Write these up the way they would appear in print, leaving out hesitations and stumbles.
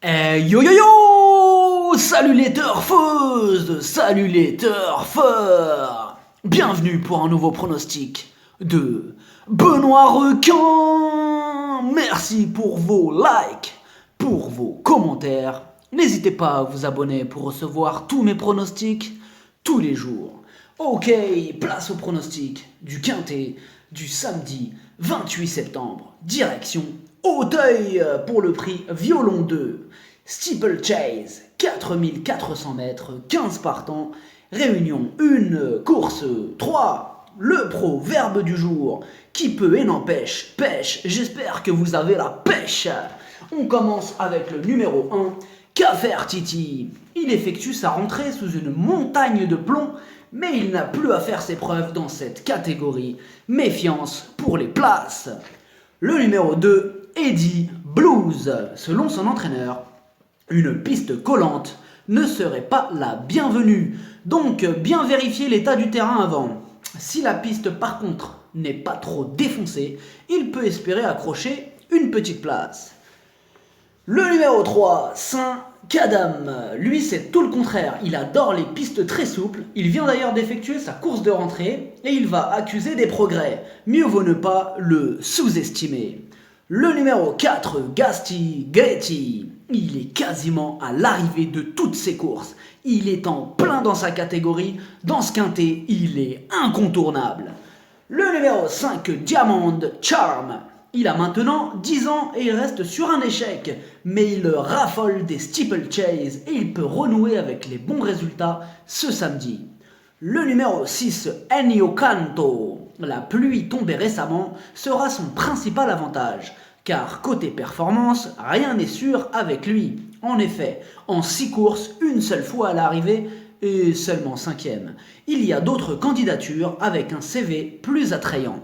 Yo yo yo! Salut les turfeuses! Salut les turfeurs! Bienvenue pour un nouveau pronostic de Benoît Requin! Merci pour vos likes, pour vos commentaires. N'hésitez pas à vous abonner pour recevoir tous mes pronostics tous les jours. Ok, place au pronostic du Quintet du samedi 28 septembre. Direction Auteuil pour le prix Violon 2. Steeplechase, 4400 mètres, 15 partants. Réunion 1, course 3. Le proverbe du jour. Qui peut et n'empêche, pêche. J'espère que vous avez la pêche. On commence avec le numéro 1. Cafertiti. Il effectue sa rentrée sous une montagne de plomb, mais il n'a plus à faire ses preuves dans cette catégorie. Méfiance pour les places. Le numéro 2, Eddie Blues. Selon son entraîneur, une piste collante ne serait pas la bienvenue. Donc, bien vérifier l'état du terrain avant. Si la piste, par contre, n'est pas trop défoncée, il peut espérer accrocher une petite place. Le numéro 3, Saint-Cadam. Lui, c'est tout le contraire. Il adore les pistes très souples. Il vient d'ailleurs d'effectuer sa course de rentrée et il va accuser des progrès. Mieux vaut ne pas le sous-estimer. Le numéro 4, Gasti Getty. Il est quasiment à l'arrivée de toutes ses courses. Il est en plein dans sa catégorie. Dans ce quintet, il est incontournable. Le numéro 5, Diamond Charm. Il a maintenant 10 ans et il reste sur un échec, mais il raffole des steeplechase et il peut renouer avec les bons résultats ce samedi. Le numéro 6, Ennio Canto. La pluie tombée récemment sera son principal avantage, car côté performance, rien n'est sûr avec lui. En effet, en 6 courses, une seule fois à l'arrivée et seulement 5e. Il y a d'autres candidatures avec un CV plus attrayant.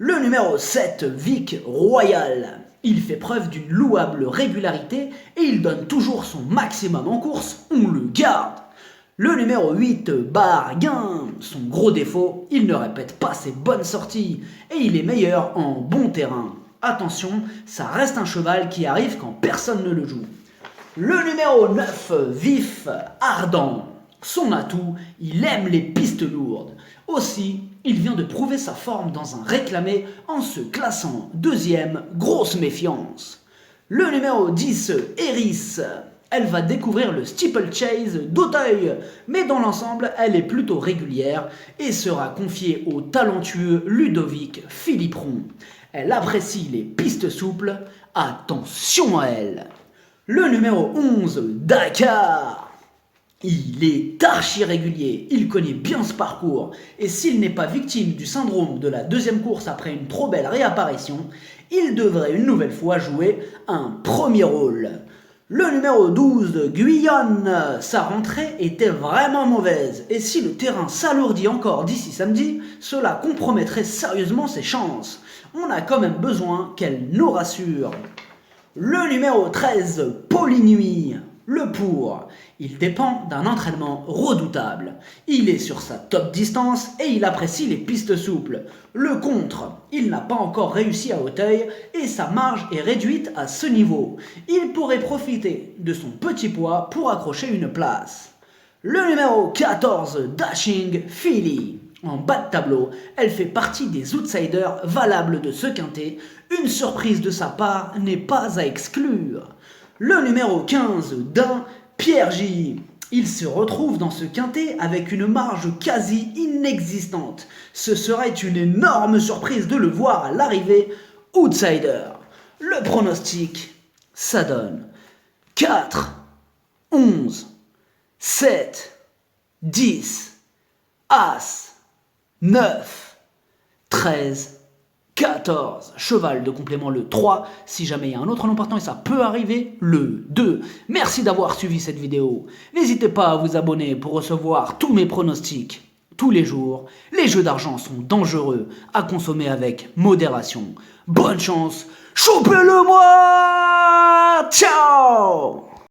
Le numéro 7, Vic Royal. Il fait preuve d'une louable régularité et il donne toujours son maximum en course, on le garde. Le numéro 8, Bargain. Son gros défaut, il ne répète pas ses bonnes sorties et il est meilleur en bon terrain. Attention, ça reste un cheval qui arrive quand personne ne le joue. Le numéro 9, Vif Ardent. Son atout, il aime les pistes lourdes. Aussi, il vient de prouver sa forme dans un réclamé en se classant 2e, grosse méfiance. Le numéro 10, Eris. Elle va découvrir le steeplechase d'Auteuil, mais dans l'ensemble, elle est plutôt régulière et sera confiée au talentueux Ludovic Philipperon. Elle apprécie les pistes souples, attention à elle. Le numéro 11, Dakar. Il est archi régulier, il connaît bien ce parcours, et s'il n'est pas victime du syndrome de la deuxième course après une trop belle réapparition, il devrait une nouvelle fois jouer un premier rôle. Le numéro 12, Guyane, sa rentrée était vraiment mauvaise, et si le terrain s'alourdit encore d'ici samedi, cela compromettrait sérieusement ses chances. On a quand même besoin qu'elle nous rassure. Le numéro 13, Polynuit. Le pour, il dépend d'un entraînement redoutable. Il est sur sa top distance et il apprécie les pistes souples. Le contre, il n'a pas encore réussi à Auteuil et sa marge est réduite à ce niveau. Il pourrait profiter de son petit poids pour accrocher une place. Le numéro 14, Dashing Philly. En bas de tableau, elle fait partie des outsiders valables de ce quintet. Une surprise de sa part n'est pas à exclure. Le numéro 15, d'un Pierre J. Il se retrouve dans ce quintet avec une marge quasi inexistante. Ce serait une énorme surprise de le voir à l'arrivée outsider. Le pronostic, ça donne 4, 11, 7, 10, As, 9, 13, 14, cheval de complément le 3, si jamais il y a un autre nom partant et ça peut arriver, le 2. Merci d'avoir suivi cette vidéo. N'hésitez pas à vous abonner pour recevoir tous mes pronostics tous les jours. Les jeux d'argent sont dangereux, à consommer avec modération. Bonne chance, chopez-le moi! Ciao!